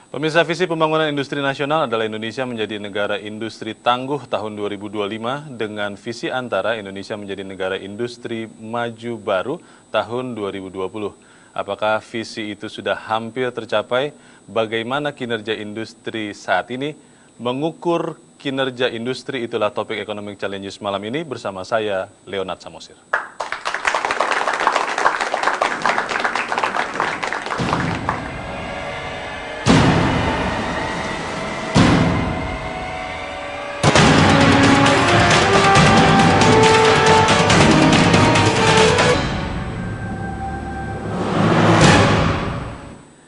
Pemirsa, visi pembangunan industri nasional adalah Indonesia menjadi negara industri tangguh tahun 2025 dengan visi antara Indonesia menjadi negara industri maju baru tahun 2020. Apakah visi itu sudah hampir tercapai? Bagaimana kinerja industri saat ini? Mengukur kinerja industri itulah topik Economic Challenges malam ini bersama saya, Leonard Samosir.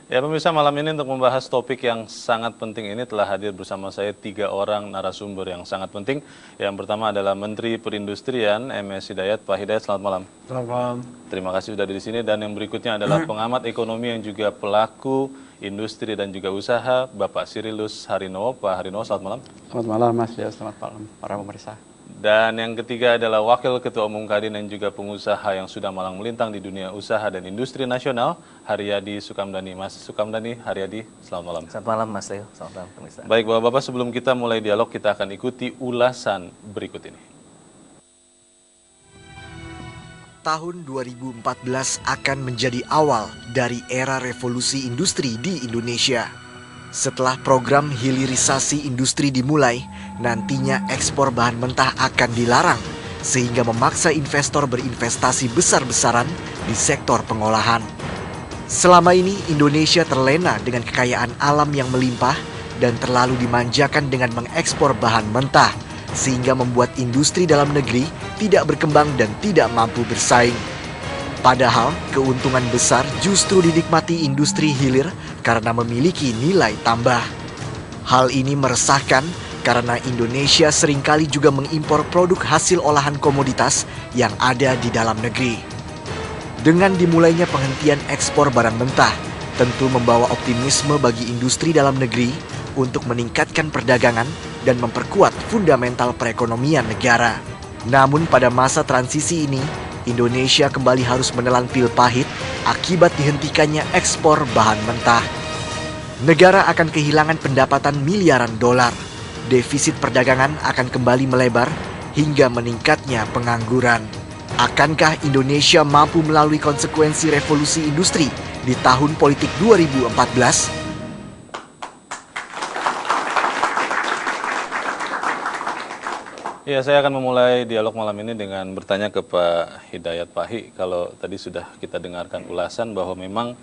Ya pemirsa, malam ini untuk membahas topik yang sangat penting ini telah hadir bersama saya 3 orang narasumber yang sangat penting. Yang pertama adalah Menteri Perindustrian MS Hidayat. Pak Hidayat, selamat malam. Selamat malam. Terima kasih sudah di sini. Dan yang berikutnya adalah pengamat ekonomi yang juga pelaku industri dan juga usaha, Bapak Cyrillus Harinowo. Pak Harinowo, selamat malam. Selamat malam Mas Leo, selamat malam para pemirsa. Dan yang ketiga adalah Wakil Ketua Umum Kadin dan juga pengusaha yang sudah malang melintang di dunia usaha dan industri nasional, Haryadi Sukamdhani. Mas Sukamdhani, Haryadi, selamat malam. Selamat malam Mas Leo, selamat malam pemirsa. Baik Bapak-Bapak, sebelum kita mulai dialog, kita akan ikuti ulasan berikut ini. Tahun 2014 akan menjadi awal dari era revolusi industri di Indonesia. Setelah program hilirisasi industri dimulai, nantinya ekspor bahan mentah akan dilarang, sehingga memaksa investor berinvestasi besar-besaran di sektor pengolahan. Selama ini Indonesia terlena dengan kekayaan alam yang melimpah dan terlalu dimanjakan dengan mengekspor bahan mentah, sehingga membuat industri dalam negeri tidak berkembang dan tidak mampu bersaing. Padahal keuntungan besar justru dinikmati industri hilir karena memiliki nilai tambah. Hal ini meresahkan karena Indonesia seringkali juga mengimpor produk hasil olahan komoditas yang ada di dalam negeri. Dengan dimulainya penghentian ekspor barang mentah, tentu membawa optimisme bagi industri dalam negeri untuk meningkatkan perdagangan dan memperkuat fundamental perekonomian negara. Namun pada masa transisi ini, Indonesia kembali harus menelan pil pahit akibat dihentikannya ekspor bahan mentah. Negara akan kehilangan pendapatan miliaran dolar. Defisit perdagangan akan kembali melebar hingga meningkatnya pengangguran. Akankah Indonesia mampu melalui konsekuensi revolusi industri di tahun politik 2014? Ya, saya akan memulai dialog malam ini dengan bertanya ke Pak Hidayat Pahi. Kalau tadi sudah kita dengarkan ulasan bahwa memang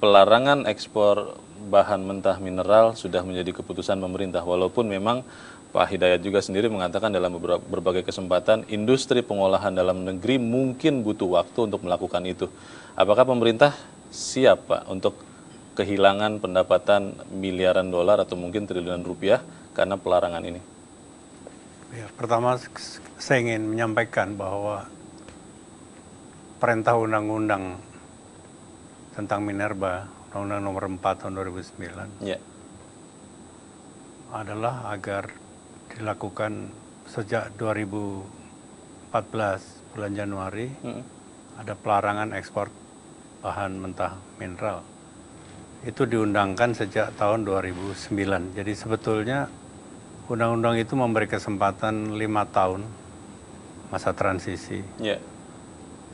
pelarangan ekspor bahan mentah mineral sudah menjadi keputusan pemerintah. Walaupun memang Pak Hidayat juga sendiri mengatakan dalam berbagai kesempatan industri pengolahan dalam negeri mungkin butuh waktu untuk melakukan itu. Apakah pemerintah siap Pak untuk kehilangan pendapatan miliaran dolar atau mungkin triliunan rupiah karena pelarangan ini? Ya, pertama saya ingin menyampaikan bahwa perintah undang-undang tentang minerba, Undang-Undang Nomor 4 Tahun 2009, adalah agar dilakukan sejak 2014 bulan Januari ada pelarangan ekspor bahan mentah mineral. Itu diundangkan sejak tahun 2009. Jadi sebetulnya undang-undang itu memberi kesempatan 5 tahun masa transisi.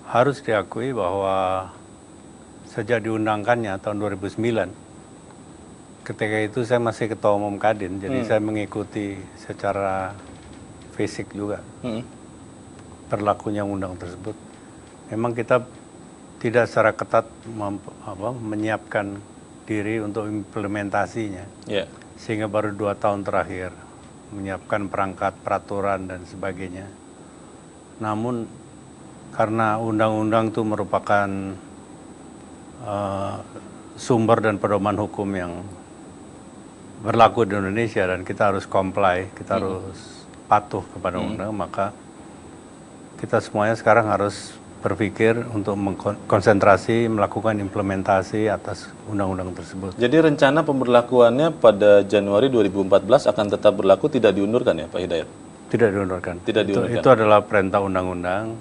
Harus diakui bahwa sejak diundangkannya tahun 2009, ketika itu saya masih Ketua Umum Kadin, jadi saya mengikuti secara fisik juga berlakunya undang tersebut. Memang kita tidak secara ketat menyiapkan diri untuk implementasinya, sehingga baru 2 tahun terakhir menyiapkan perangkat peraturan dan sebagainya. Namun karena undang-undang itu merupakan sumber dan pedoman hukum yang berlaku di Indonesia dan kita harus comply, kita harus patuh kepada undang, maka kita semuanya sekarang harus berpikir untuk konsentrasi melakukan implementasi atas undang-undang tersebut. Jadi rencana pemberlakuannya pada Januari 2014 akan tetap berlaku, tidak diundurkan ya Pak Hidayat? Tidak diundurkan. Tidak diundurkan. Itu adalah perintah undang-undang.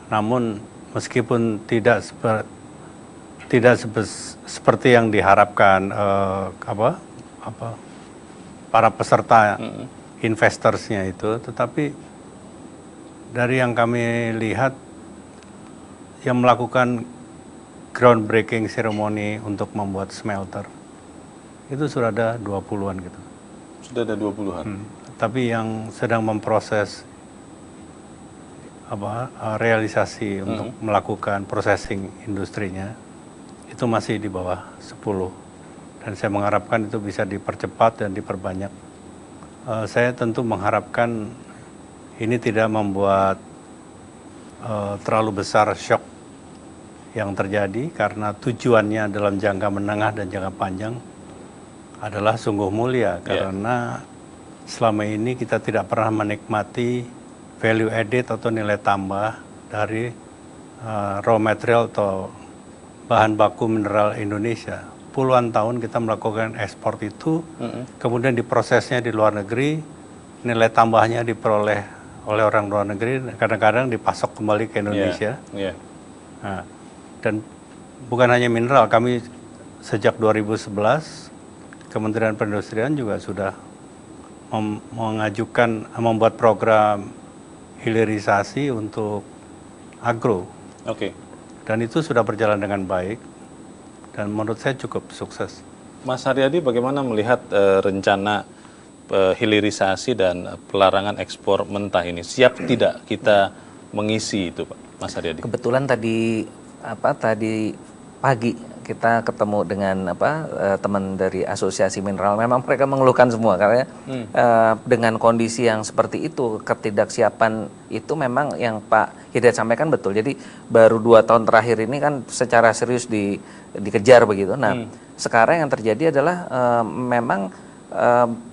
Namun meskipun tidak seperti yang diharapkan para peserta investorsnya itu, tetapi dari yang kami lihat yang melakukan groundbreaking ceremony untuk membuat smelter itu sudah ada 20-an gitu. Sudah ada 20-an. Tapi yang sedang memproses realisasi untuk melakukan processing industrinya itu masih di bawah 10. Dan saya mengharapkan itu bisa dipercepat dan diperbanyak. Saya tentu mengharapkan ini tidak membuat terlalu besar shock yang terjadi, karena tujuannya dalam jangka menengah dan jangka panjang adalah sungguh mulia, karena selama ini kita tidak pernah menikmati value added atau nilai tambah dari raw material atau bahan baku mineral Indonesia. Puluhan tahun kita melakukan ekspor itu, kemudian diprosesnya di luar negeri, nilai tambahnya diperoleh oleh orang luar negeri, kadang-kadang dipasok kembali ke Indonesia. Nah, dan bukan hanya mineral, kami sejak 2011 Kementerian Perindustrian juga sudah membuat program hilirisasi untuk agro. Dan itu sudah berjalan dengan baik dan menurut saya cukup sukses. Mas Haryadi, bagaimana melihat rencana hilirisasi dan pelarangan ekspor mentah ini? Siap tidak kita mengisi itu, Pak Mas Haryadi? Kebetulan tadi pagi kita ketemu dengan teman dari Asosiasi Mineral. Memang mereka mengeluhkan semua karena dengan kondisi yang seperti itu, ketidaksiapan itu memang yang Pak Hidayat sampaikan betul. Jadi baru 2 tahun terakhir ini kan secara serius dikejar begitu. Nah, sekarang yang terjadi adalah memang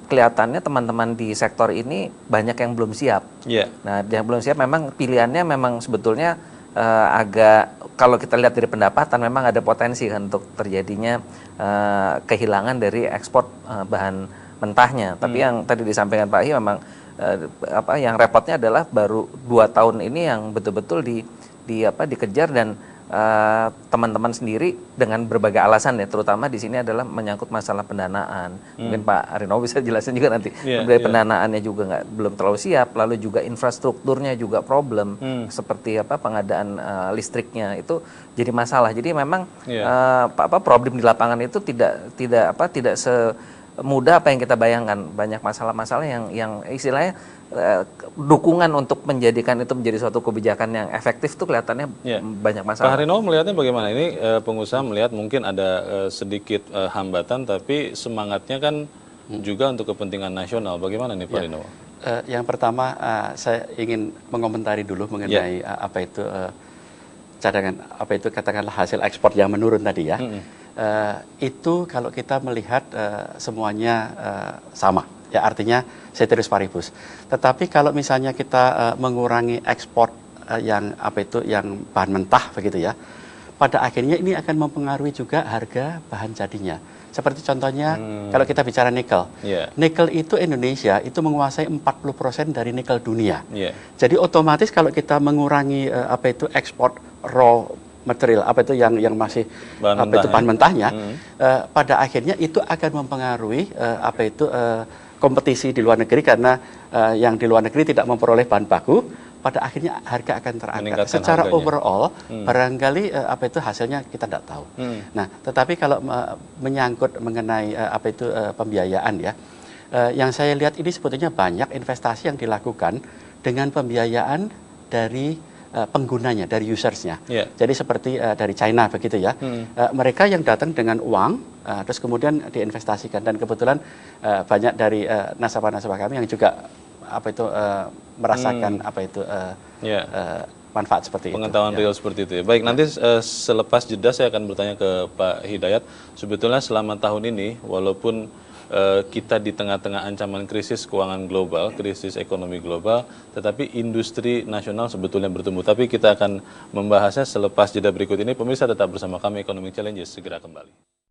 kelihatannya teman-teman di sektor ini banyak yang belum siap. Nah, yang belum siap memang pilihannya memang sebetulnya agak, kalau kita lihat dari pendapatan memang ada potensi kan untuk terjadinya kehilangan dari ekspor bahan mentahnya. Tapi yang tadi disampaikan Pak Hi memang yang repotnya adalah baru 2 tahun ini yang betul-betul dikejar, dan teman-teman sendiri dengan berbagai alasan ya, terutama di sini adalah menyangkut masalah pendanaan. Mungkin Pak Arino bisa jelasin juga nanti. Dari pendanaannya juga belum terlalu siap, lalu juga infrastrukturnya juga problem, seperti pengadaan listriknya itu jadi masalah. Jadi memang problem di lapangan itu tidak semudah apa yang kita bayangkan. Banyak masalah-masalah yang istilahnya dukungan untuk menjadikan itu menjadi suatu kebijakan yang efektif tuh kelihatannya banyak masalah. Pak Harino melihatnya bagaimana? Ini pengusaha melihat mungkin ada sedikit hambatan, tapi semangatnya kan juga untuk kepentingan nasional. Bagaimana nih Pak Harino? Yang pertama saya ingin mengomentari dulu mengenai cadangan, katakanlah hasil ekspor yang menurun tadi ya. Itu kalau kita melihat semuanya sama. Ya, artinya ceteris paribus. Tetapi kalau misalnya kita mengurangi ekspor yang bahan mentah begitu ya, pada akhirnya ini akan mempengaruhi juga harga bahan jadinya. Seperti contohnya kalau kita bicara nikel. Nikel itu Indonesia itu menguasai 40% dari nikel dunia. Jadi otomatis kalau kita mengurangi ekspor raw material yang masih bahan mentahnya, pada akhirnya itu akan mempengaruhi kompetisi di luar negeri, karena yang di luar negeri tidak memperoleh bahan baku, pada akhirnya harga akan terangkat. Secara harganya overall barangkali hasilnya kita tidak tahu. Nah, tetapi kalau menyangkut mengenai pembiayaan ya, yang saya lihat ini sebetulnya banyak investasi yang dilakukan dengan pembiayaan dari penggunanya, dari usersnya. Jadi seperti dari China begitu ya. Mereka yang datang dengan uang, terus kemudian diinvestasikan, dan kebetulan banyak dari nasabah-nasabah kami yang juga merasakan manfaat seperti pengetahuan real seperti itu ya. Baik, nanti selepas jeda saya akan bertanya ke Pak Hidayat. Sebetulnya selama tahun ini, walaupun kita di tengah-tengah ancaman krisis keuangan global, krisis ekonomi global, tetapi industri nasional sebetulnya bertumbuh. Tapi kita akan membahasnya selepas jeda berikut ini. Pemirsa tetap bersama kami, Economic Challenges segera kembali.